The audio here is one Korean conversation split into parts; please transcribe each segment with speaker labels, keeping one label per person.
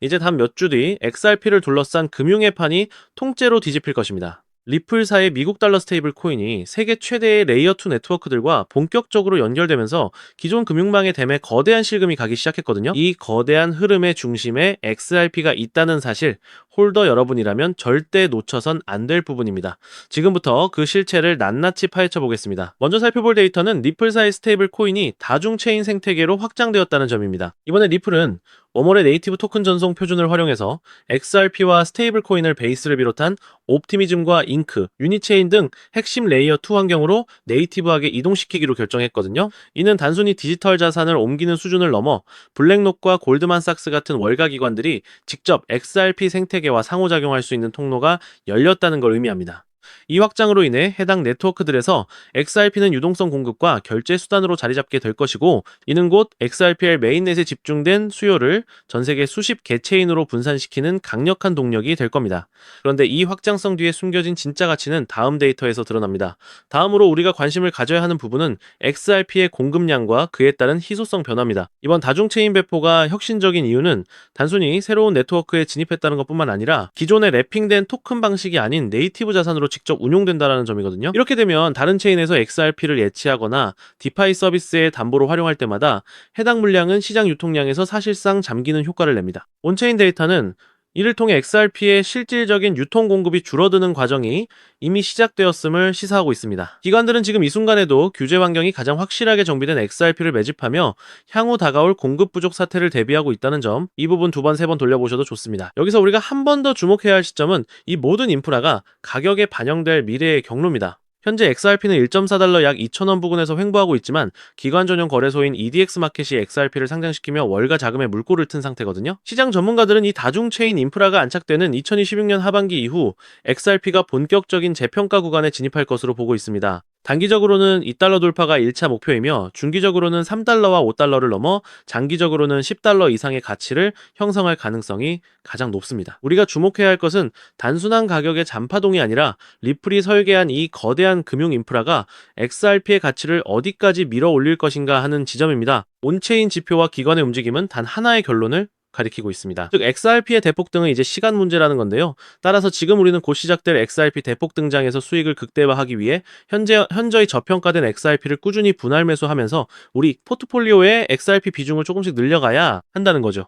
Speaker 1: 이제 단 몇 주 뒤 XRP를 둘러싼 금융의 판이 통째로 뒤집힐 것입니다. 리플사의 미국 달러 스테이블 코인이 세계 최대의 레이어2 네트워크들과 본격적으로 연결되면서 기존 금융망의 댐에 거대한 실금이 가기 시작했거든요. 이 거대한 흐름의 중심에 XRP가 있다는 사실, 홀더 여러분이라면 절대 놓쳐선 안 될 부분입니다. 지금부터 그 실체를 낱낱이 파헤쳐 보겠습니다. 먼저 살펴볼 데이터는 리플사의 스테이블 코인이 다중 체인 생태계로 확장되었다는 점입니다. 이번에 리플은 웜월의 네이티브 토큰 전송 표준을 활용해서 XRP와 스테이블 코인을 베이스를 비롯한 옵티미즘과 잉크, 유니체인 등 핵심 레이어 2 환경으로 네이티브하게 이동시키기로 결정했거든요. 이는 단순히 디지털 자산을 옮기는 수준을 넘어 블랙록과 골드만삭스 같은 월가 기관들이 직접 XRP 생태계와 상호작용할 수 있는 통로가 열렸다는 걸 의미합니다. 이 확장으로 인해 해당 네트워크들에서 XRP는 유동성 공급과 결제 수단으로 자리 잡게 될 것이고, 이는 곧 XRPL 메인넷에 집중된 수요를 전 세계 수십 개 체인으로 분산시키는 강력한 동력이 될 겁니다. 그런데 이 확장성 뒤에 숨겨진 진짜 가치는 다음 데이터에서 드러납니다. 다음으로 우리가 관심을 가져야 하는 부분은 XRP의 공급량과 그에 따른 희소성 변화입니다. 이번 다중 체인 배포가 혁신적인 이유는 단순히 새로운 네트워크에 진입했다는 것뿐만 아니라 기존의 랩핑된 토큰 방식이 아닌 네이티브 자산으로 직접 운용된다는 점이거든요. 이렇게 되면 다른 체인에서 XRP를 예치하거나 디파이 서비스의 담보로 활용할 때마다 해당 물량은 시장 유통량에서 사실상 잠기는 효과를 냅니다. 온체인 데이터는 이를 통해 XRP의 실질적인 유통 공급이 줄어드는 과정이 이미 시작되었음을 시사하고 있습니다. 기관들은 지금 이 순간에도 규제 환경이 가장 확실하게 정비된 XRP를 매집하며 향후 다가올 공급 부족 사태를 대비하고 있다는 점, 이 부분 두 번, 세 번 돌려보셔도 좋습니다. 여기서 우리가 한 번 더 주목해야 할 시점은 이 모든 인프라가 가격에 반영될 미래의 경로입니다. 현재 XRP는 1.4달러 약 2,000원 부근에서 횡보하고 있지만 기관 전용 거래소인 EDX 마켓이 XRP를 상장시키며 월가 자금에 물꼬를 튼 상태거든요. 시장 전문가들은 이 다중 체인 인프라가 안착되는 2026년 하반기 이후 XRP가 본격적인 재평가 구간에 진입할 것으로 보고 있습니다. 단기적으로는 2달러 돌파가 1차 목표이며 중기적으로는 3달러와 5달러를 넘어 장기적으로는 10달러 이상의 가치를 형성할 가능성이 가장 높습니다. 우리가 주목해야 할 것은 단순한 가격의 잔파동이 아니라 리플이 설계한 이 거대한 금융 인프라가 XRP의 가치를 어디까지 밀어 올릴 것인가 하는 지점입니다. 온체인 지표와 기관의 움직임은 단 하나의 결론을 가리키고 있습니다. 즉 XRP의 대폭 등은 이제 시간 문제라는 건데요. 따라서 지금 우리는 곧 시작될 XRP 대폭 등장에서 수익을 극대화하기 위해 현저히 저평가된 XRP를 꾸준히 분할 매수하면서 우리 포트폴리오의 XRP 비중을 조금씩 늘려가야 한다는 거죠.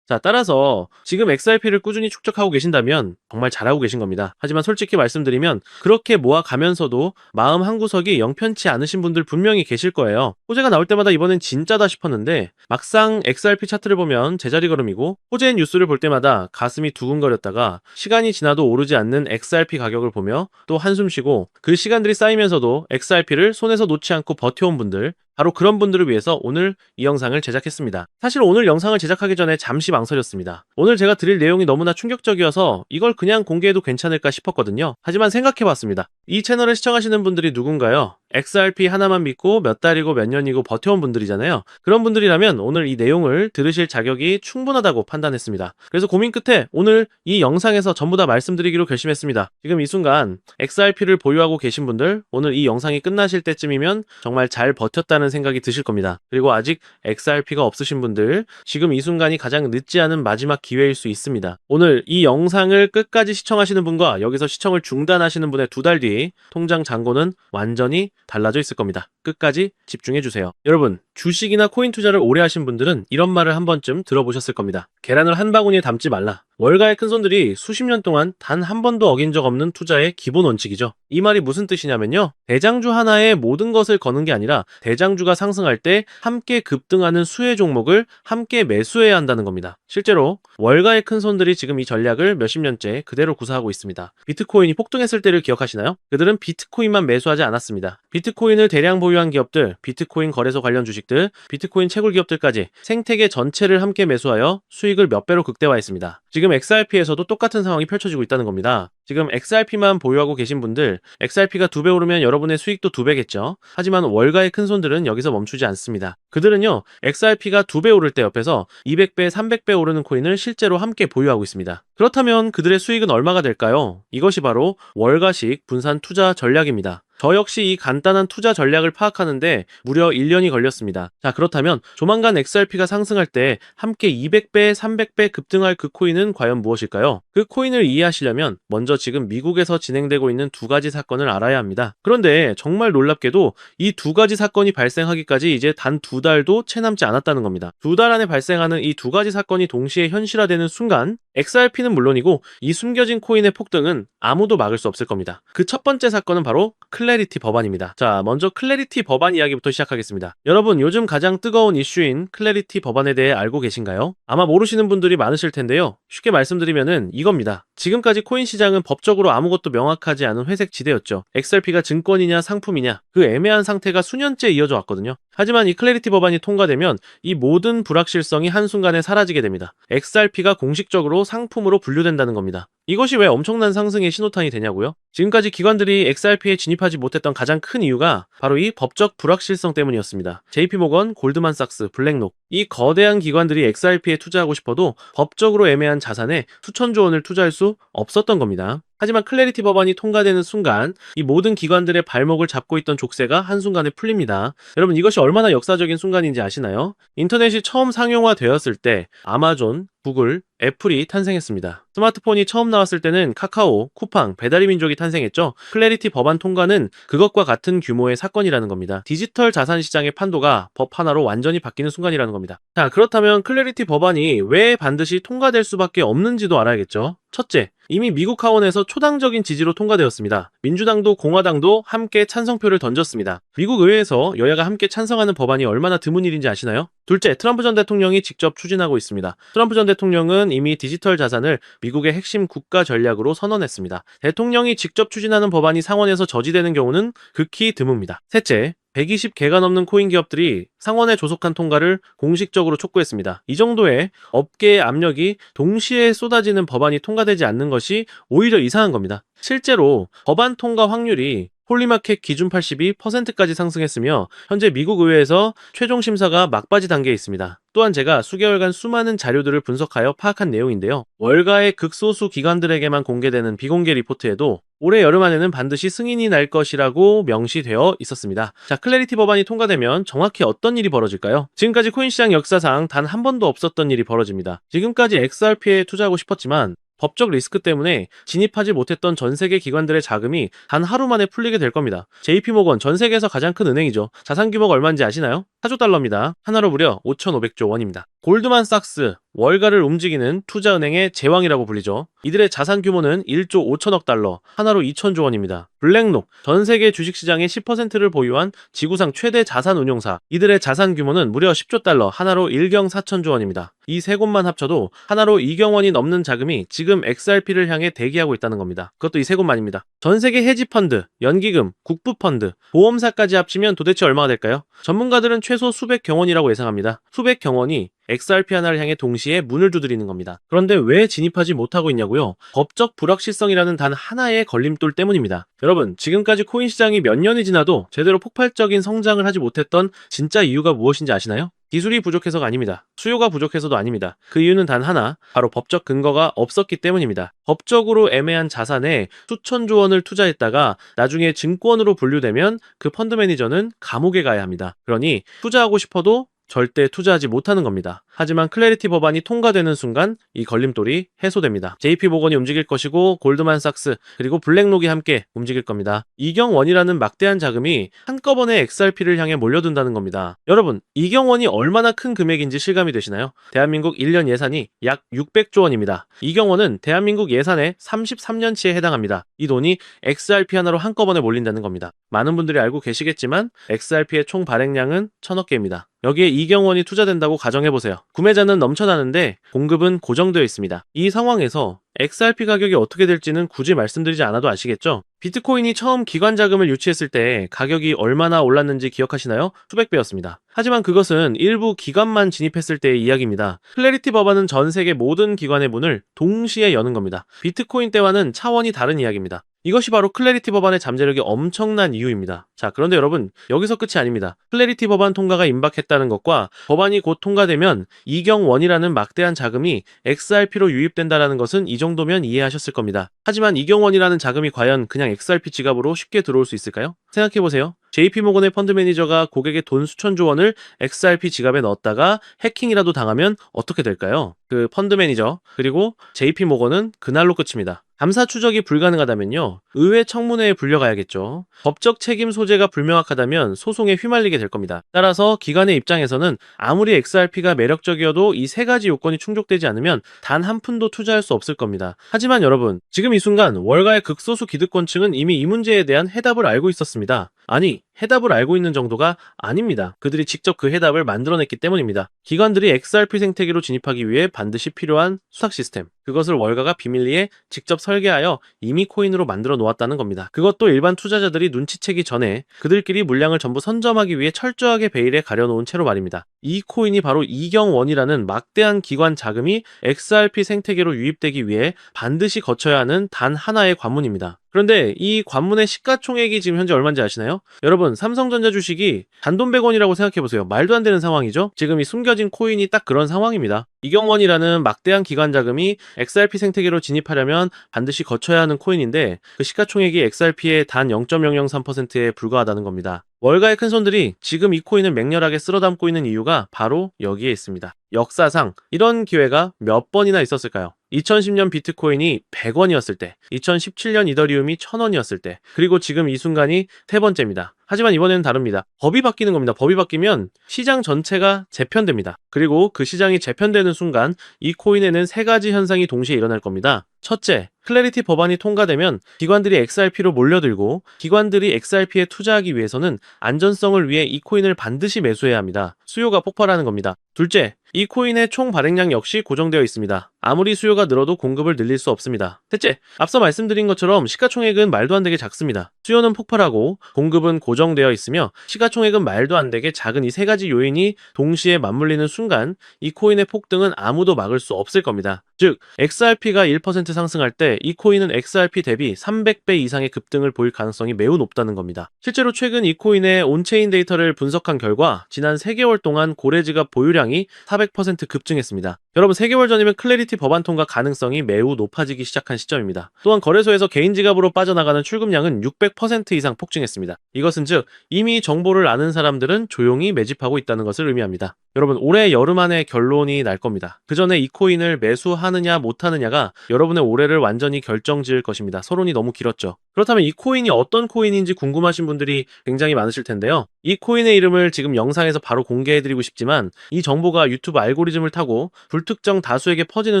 Speaker 1: 자, 따라서 지금 XRP를 꾸준히 축적하고 계신다면 정말 잘하고 계신 겁니다. 하지만 솔직히 말씀드리면 그렇게 모아가면서도 마음 한구석이 영편치 않으신 분들 분명히 계실 거예요. 호재가 나올 때마다 이번엔 진짜다 싶었는데 막상 XRP 차트를 보면 제자리 걸음이고, 호재 뉴스를 볼 때마다 가슴이 두근거렸다가 시간이 지나도 오르지 않는 XRP 가격을 보며 또 한숨 쉬고, 그 시간들이 쌓이면서도 XRP를 손에서 놓지 않고 버텨온 분들, 바로 그런 분들을 위해서 오늘 이 영상을 제작했습니다. 사실 오늘 영상을 제작하기 전에 잠시 망설였습니다. 오늘 제가 드릴 내용이 너무나 충격적이어서 이걸 그냥 공개해도 괜찮을까 싶었거든요. 하지만 생각해봤습니다. 이 채널을 시청하시는 분들이 누군가요? XRP 하나만 믿고 몇 달이고 몇 년이고 버텨온 분들이잖아요. 그런 분들이라면 오늘 이 내용을 들으실 자격이 충분하다고 판단했습니다. 그래서 고민 끝에 오늘 이 영상에서 전부 다 말씀드리기로 결심했습니다. 지금 이 순간 XRP를 보유하고 계신 분들, 오늘 이 영상이 끝나실 때쯤이면 정말 잘 버텼다는 생각이 드실 겁니다. 그리고 아직 XRP가 없으신 분들, 지금 이 순간이 가장 늦지 않은 마지막 기회일 수 있습니다. 오늘 이 영상을 끝까지 시청하시는 분과 여기서 시청을 중단하시는 분의 두 달 뒤 통장 잔고는 완전히 달라져 있을 겁니다. 끝까지 집중해주세요. 여러분, 주식이나 코인 투자를 오래 하신 분들은 이런 말을 한 번쯤 들어보셨을 겁니다. 계란을 한 바구니에 담지 말라. 월가의 큰손들이 수십 년 동안 단 한 번도 어긴 적 없는 투자의 기본 원칙이죠. 이 말이 무슨 뜻이냐면요, 대장주 하나에 모든 것을 거는 게 아니라 대장주가 상승할 때 함께 급등하는 수혜 종목을 함께 매수해야 한다는 겁니다. 실제로 월가의 큰손들이 지금 이 전략을 몇십 년째 그대로 구사하고 있습니다. 비트코인이 폭등했을 때를 기억하시나요? 그들은 비트코인만 매수하지 않았습니다. 비트코인을 대량 보유한 기업들, 비트코인 거래소 관련 주식들, 비트코인 채굴 기업들까지 생태계 전체를 함께 매수하여 수익을 몇 배로 극대화했습니다. 지금 XRP에서도 똑같은 상황이 펼쳐지고 있다는 겁니다. 지금 XRP만 보유하고 계신 분들, XRP가 2배 오르면 여러분의 수익도 2배겠죠. 하지만 월가의 큰손들은 여기서 멈추지 않습니다. 그들은요, XRP가 2배 오를 때 옆에서 200배, 300배 오르는 코인을 실제로 함께 보유하고 있습니다. 그렇다면 그들의 수익은 얼마가 될까요? 이것이 바로 월가식 분산 투자 전략입니다. 저 역시 이 간단한 투자 전략을 파악하는데 무려 1년이 걸렸습니다. 자, 그렇다면 조만간 XRP가 상승할 때 함께 200배, 300배 급등할 그 코인은 과연 무엇일까요? 그 코인을 이해하시려면 먼저 지금 미국에서 진행되고 있는 두 가지 사건을 알아야 합니다. 그런데 정말 놀랍게도 이 두 가지 사건이 발생하기까지 이제 단 2달도 채 남지 않았다는 겁니다. 2달 안에 발생하는 이 두 가지 사건이 동시에 현실화되는 순간 XRP는 물론이고 이 숨겨진 코인의 폭등은 아무도 막을 수 없을 겁니다. 그 첫 번째 사건은 바로 클래리티 법안입니다. 자, 먼저 클래리티 법안 이야기부터 시작하겠습니다. 여러분, 요즘 가장 뜨거운 이슈인 클래리티 법안에 대해 알고 계신가요? 아마 모르시는 분들이 많으실 텐데요. 쉽게 말씀드리면은 이겁니다. 지금까지 코인 시장은 법적으로 아무것도 명확하지 않은 회색 지대였죠. XRP가 증권이냐 상품이냐 그 애매한 상태가 수년째 이어져 왔거든요. 하지만 이 클래리티 법안이 통과되면 이 모든 불확실성이 한순간에 사라지게 됩니다. XRP가 공식적으로 상품으로 분류된다는 겁니다. 이것이 왜 엄청난 상승의 신호탄이 되냐고요? 지금까지 기관들이 XRP에 진입하지 못했던 가장 큰 이유가 바로 이 법적 불확실성 때문이었습니다. JP모건, 골드만삭스, 블랙록 이 거대한 기관들이 XRP에 투자하고 싶어도 법적으로 애매한 자산에 수천조 원을 투자할 수 없었던 겁니다. 하지만 클래리티 법안이 통과되는 순간 이 모든 기관들의 발목을 잡고 있던 족쇄가 한순간에 풀립니다. 여러분, 이것이 얼마나 역사적인 순간인지 아시나요? 인터넷이 처음 상용화되었을 때 아마존, 구글, 애플이 탄생했습니다. 스마트폰이 처음 나왔을 때는 카카오, 쿠팡, 배달의 민족이 탄생했죠. 클래리티 법안 통과는 그것과 같은 규모의 사건이라는 겁니다. 디지털 자산 시장의 판도가 법 하나로 완전히 바뀌는 순간이라는 겁니다. 자, 그렇다면 클래리티 법안이 왜 반드시 통과될 수밖에 없는지도 알아야겠죠. 첫째, 이미 미국 하원에서 초당적인 지지로 통과되었습니다. 민주당도 공화당도 함께 찬성표를 던졌습니다. 미국 의회에서 여야가 함께 찬성하는 법안이 얼마나 드문 일인지 아시나요? 둘째, 트럼프 전 대통령이 직접 추진하고 있습니다. 트럼프 전 대통령은 이미 디지털 자산을 미국의 핵심 국가 전략으로 선언했습니다. 대통령이 직접 추진하는 법안이 상원에서 저지되는 경우는 극히 드뭅니다. 셋째, 120개가 넘는 코인 기업들이 상원에 조속한 통과를 공식적으로 촉구했습니다. 이 정도의 업계의 압력이 동시에 쏟아지는 법안이 통과되지 않는 것이 오히려 이상한 겁니다. 실제로 법안 통과 확률이 홀리마켓 기준 82%까지 상승했으며 현재 미국 의회에서 최종 심사가 막바지 단계에 있습니다. 또한 제가 수개월간 수많은 자료들을 분석하여 파악한 내용인데요. 월가의 극소수 기관들에게만 공개되는 비공개 리포트에도 올해 여름 안에는 반드시 승인이 날 것이라고 명시되어 있었습니다. 자, 클래리티 법안이 통과되면 정확히 어떤 일이 벌어질까요? 지금까지 코인 시장 역사상 단 한 번도 없었던 일이 벌어집니다. 지금까지 XRP에 투자하고 싶었지만 법적 리스크 때문에 진입하지 못했던 전 세계 기관들의 자금이 단 하루 만에 풀리게 될 겁니다. JP모건, 전 세계에서 가장 큰 은행이죠. 자산 규모가 얼마인지 아시나요? 4조 달러입니다. 하나로 무려 5,500조 원입니다. 골드만삭스, 월가를 움직이는 투자은행의 제왕이라고 불리죠. 이들의 자산 규모는 1조 5천억 달러, 하나로 2천조 원입니다. 블랙록, 전 세계 주식시장의 10%를 보유한 지구상 최대 자산 운용사, 이들의 자산 규모는 무려 10조 달러, 하나로 1경 4천조 원입니다. 이 세 곳만 합쳐도 하나로 2경 원이 넘는 자금이 지금 XRP를 향해 대기하고 있다는 겁니다. 그것도 이 세 곳만입니다. 전 세계 헤지펀드, 연기금, 국부펀드, 보험사까지 합치면 도대체 얼마가 될까요? 전문가들은 최소 수백 경원이라고 예상합니다. 수백 경원이 XRP 하나를 향해 동시에 문을 두드리는 겁니다. 그런데 왜 진입하지 못하고 있냐고요? 법적 불확실성이라는 단 하나의 걸림돌 때문입니다. 여러분, 지금까지 코인 시장이 몇 년이 지나도 제대로 폭발적인 성장을 하지 못했던 진짜 이유가 무엇인지 아시나요? 기술이 부족해서가 아닙니다. 수요가 부족해서도 아닙니다. 그 이유는 단 하나, 바로 법적 근거가 없었기 때문입니다. 법적으로 애매한 자산에 수천조 원을 투자했다가 나중에 증권으로 분류되면 그 펀드 매니저는 감옥에 가야 합니다. 그러니 투자하고 싶어도 절대 투자하지 못하는 겁니다. 하지만 클래리티 법안이 통과되는 순간 이 걸림돌이 해소됩니다. JP모건이 움직일 것이고 골드만삭스 그리고 블랙록이 함께 움직일 겁니다. 이경원이라는 막대한 자금이 한꺼번에 XRP를 향해 몰려든다는 겁니다. 여러분, 이경원이 얼마나 큰 금액인지 실감이 되시나요? 대한민국 1년 예산이 약 600조 원입니다. 이경원은 대한민국 예산의 33년치에 해당합니다. 이 돈이 XRP 하나로 한꺼번에 몰린다는 겁니다. 많은 분들이 알고 계시겠지만 XRP의 총 발행량은 1000억 개입니다. 여기에 이경원이 투자된다고 가정해보세요. 구매자는 넘쳐나는데 공급은 고정되어 있습니다. 이 상황에서 XRP 가격이 어떻게 될지는 굳이 말씀드리지 않아도 아시겠죠? 비트코인이 처음 기관 자금을 유치했을 때 가격이 얼마나 올랐는지 기억하시나요? 수백 배였습니다. 하지만 그것은 일부 기관만 진입했을 때의 이야기입니다. 클래리티 법안은 전 세계 모든 기관의 문을 동시에 여는 겁니다. 비트코인 때와는 차원이 다른 이야기입니다. 이것이 바로 클래리티 법안의 잠재력이 엄청난 이유입니다. 자, 그런데 여러분, 여기서 끝이 아닙니다. 클래리티 법안 통과가 임박했다는 것과 법안이 곧 통과되면 이경원이라는 막대한 자금이 XRP로 유입된다는 것은 이 정도면 이해하셨을 겁니다. 하지만 이경원이라는 자금이 과연 그냥 XRP 지갑으로 쉽게 들어올 수 있을까요? 생각해보세요. JP모건의 펀드 매니저가 고객의 돈 수천조 원을 XRP 지갑에 넣었다가 해킹이라도 당하면 어떻게 될까요? 그 펀드 매니저 그리고 JP모건은 그날로 끝입니다. 감사 추적이 불가능하다면요, 의회 청문회에 불려가야겠죠. 법적 책임 소재가 불명확하다면 소송에 휘말리게 될 겁니다. 따라서 기관의 입장에서는 아무리 XRP가 매력적이어도 이 세 가지 요건이 충족되지 않으면 단 한 푼도 투자할 수 없을 겁니다. 하지만 여러분, 지금 이 순간 월가의 극소수 기득권층은 이미 이 문제에 대한 해답을 알고 있었습니다. 아니, 해답을 알고 있는 정도가 아닙니다. 그들이 직접 그 해답을 만들어냈기 때문입니다. 기관들이 XRP 생태계로 진입하기 위해 반드시 필요한 수탁 시스템, 그것을 월가가 비밀리에 직접 설계하여 이미 코인으로 만들어 놓았다는 겁니다. 그것도 일반 투자자들이 눈치채기 전에 그들끼리 물량을 전부 선점하기 위해 철저하게 베일에 가려놓은 채로 말입니다. 이 코인이 바로 이경원이라는 막대한 기관 자금이 XRP 생태계로 유입되기 위해 반드시 거쳐야 하는 단 하나의 관문입니다. 그런데 이 관문의 시가총액이 지금 현재 얼마인지 아시나요? 여러분, 삼성전자 주식이 단돈 100원이라고 생각해보세요. 말도 안 되는 상황이죠? 지금 이 숨겨진 코인이 딱 그런 상황입니다. 이경원이라는 막대한 기관 자금이 XRP 생태계로 진입하려면 반드시 거쳐야 하는 코인인데 그 시가총액이 XRP의 단 0.003%에 불과하다는 겁니다. 월가의 큰손들이 지금 이 코인을 맹렬하게 쓸어담고 있는 이유가 바로 여기에 있습니다. 역사상 이런 기회가 몇 번이나 있었을까요? 2010년 비트코인이 100원이었을 때, 2017년 이더리움이 1000원이었을 때, 그리고 지금 이 순간이 세 번째입니다. 하지만 이번에는 다릅니다. 법이 바뀌는 겁니다. 법이 바뀌면 시장 전체가 재편됩니다. 그리고 그 시장이 재편되는 순간 이 코인에는 세 가지 현상이 동시에 일어날 겁니다. 첫째, 클래리티 법안이 통과되면 기관들이 XRP로 몰려들고 기관들이 XRP에 투자하기 위해서는 안전성을 위해 이 코인을 반드시 매수해야 합니다. 수요가 폭발하는 겁니다. 둘째, 이 코인의 총 발행량 역시 고정되어 있습니다. 아무리 수요가 늘어도 공급을 늘릴 수 없습니다. 셋째, 앞서 말씀드린 것처럼 시가총액은 말도 안 되게 작습니다. 수요는 폭발하고 공급은 고정되어 있으며 시가총액은 말도 안 되게 작은 이 세 가지 요인이 동시에 맞물리는 순간 이 코인의 폭등은 아무도 막을 수 없을 겁니다. 즉, XRP가 1% 상승할 때 이 코인은 XRP 대비 300배 이상의 급등을 보일 가능성이 매우 높다는 겁니다. 실제로 최근 이 코인의 온체인 데이터를 분석한 결과 지난 3개월 동안 고래지갑 보유량이 400% 급증했습니다. 여러분, 3개월 전이면 클래리티 법안 통과 가능성이 매우 높아지기 시작한 시점입니다. 또한 거래소에서 개인 지갑으로 빠져나가는 출금량은 600% 이상 폭증했습니다. 이것은 즉 이미 정보를 아는 사람들은 조용히 매집하고 있다는 것을 의미합니다. 여러분, 올해 여름 안에 결론이 날 겁니다. 그 전에 이 코인을 매수하느냐 못하느냐가 여러분의 올해를 완전히 결정지을 것입니다. 서론이 너무 길었죠. 그렇다면 이 코인이 어떤 코인인지 궁금하신 분들이 굉장히 많으실 텐데요. 이 코인의 이름을 지금 영상에서 바로 공개해드리고 싶지만 이 정보가 유튜브 알고리즘을 타고 불특정 다수에게 퍼지는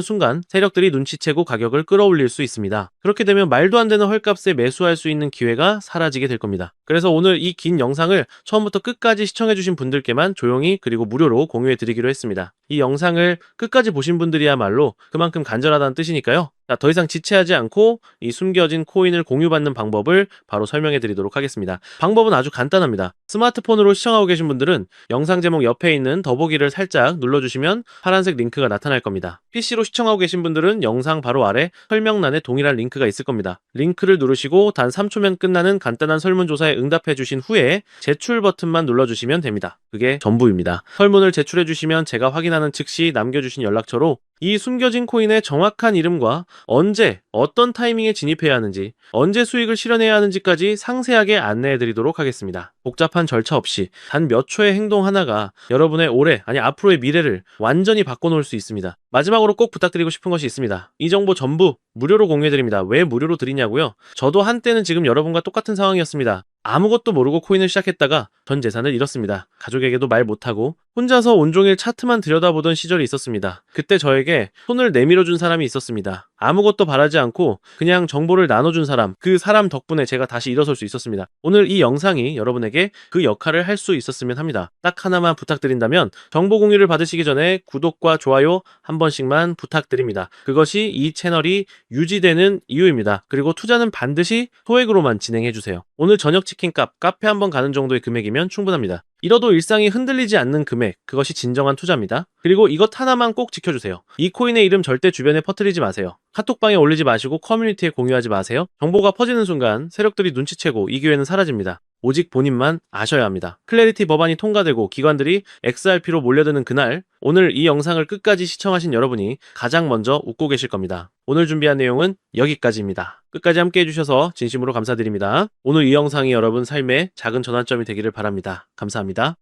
Speaker 1: 순간 세력들이 눈치채고 가격을 끌어올릴 수 있습니다. 그렇게 되면 말도 안 되는 헐값에 매수할 수 있는 기회가 사라지게 될 겁니다. 그래서 오늘 이 긴 영상을 처음부터 끝까지 시청해주신 분들께만 조용히 그리고 무료로 공유해드리기로 했습니다. 이 영상을 끝까지 보신 분들이야말로 그만큼 간절하다는 뜻이니까요. 자, 더 이상 지체하지 않고 이 숨겨진 코인을 공유받는 방법을 바로 설명해 드리도록 하겠습니다. 방법은 아주 간단합니다. 스마트폰으로 시청하고 계신 분들은 영상 제목 옆에 있는 더보기를 살짝 눌러주시면 파란색 링크가 나타날 겁니다. PC로 시청하고 계신 분들은 영상 바로 아래 설명란에 동일한 링크가 있을 겁니다. 링크를 누르시고 단 3초면 끝나는 간단한 설문조사에 응답해 주신 후에 제출 버튼만 눌러주시면 됩니다. 그게 전부입니다. 설문을 제출해 주시면 제가 확인하는 즉시 남겨주신 연락처로 이 숨겨진 코인의 정확한 이름과 언제, 어떤 타이밍에 진입해야 하는지, 언제 수익을 실현해야 하는지까지 상세하게 안내해 드리도록 하겠습니다. 복잡한 절차 없이 단 몇 초의 행동 하나가 여러분의 올해, 아니 앞으로의 미래를 완전히 바꿔놓을 수 있습니다. 마지막으로 꼭 부탁드리고 싶은 것이 있습니다. 이 정보 전부 무료로 공유해드립니다. 왜 무료로 드리냐고요? 저도 한때는 지금 여러분과 똑같은 상황이었습니다. 아무것도 모르고 코인을 시작했다가 전 재산을 잃었습니다. 가족에게도 말 못하고 혼자서 온종일 차트만 들여다보던 시절이 있었습니다. 그때 저에게 손을 내밀어준 사람이 있었습니다. 아무것도 바라지 않고 그냥 정보를 나눠준 사람, 그 사람 덕분에 제가 다시 일어설 수 있었습니다. 오늘 이 영상이 여러분에게 그 역할을 할 수 있었으면 합니다. 딱 하나만 부탁드린다면 정보 공유를 받으시기 전에 구독과 좋아요 한 번씩만 부탁드립니다. 그것이 이 채널이 유지되는 이유입니다. 그리고 투자는 반드시 소액으로만 진행해주세요. 오늘 저녁 치킨값 카페 한 번 가는 정도의 금액이면 충분합니다. 잃어도 일상이 흔들리지 않는 금액, 그것이 진정한 투자입니다. 그리고 이것 하나만 꼭 지켜주세요. 이 코인의 이름 절대 주변에 퍼뜨리지 마세요. 카톡방에 올리지 마시고 커뮤니티에 공유하지 마세요. 정보가 퍼지는 순간 세력들이 눈치채고 이 기회는 사라집니다. 오직 본인만 아셔야 합니다. 클래리티 법안이 통과되고 기관들이 XRP로 몰려드는 그날, 오늘 이 영상을 끝까지 시청하신 여러분이 가장 먼저 웃고 계실 겁니다. 오늘 준비한 내용은 여기까지입니다. 끝까지 함께 해주셔서 진심으로 감사드립니다. 오늘 이 영상이 여러분 삶의 작은 전환점이 되기를 바랍니다. 감사합니다.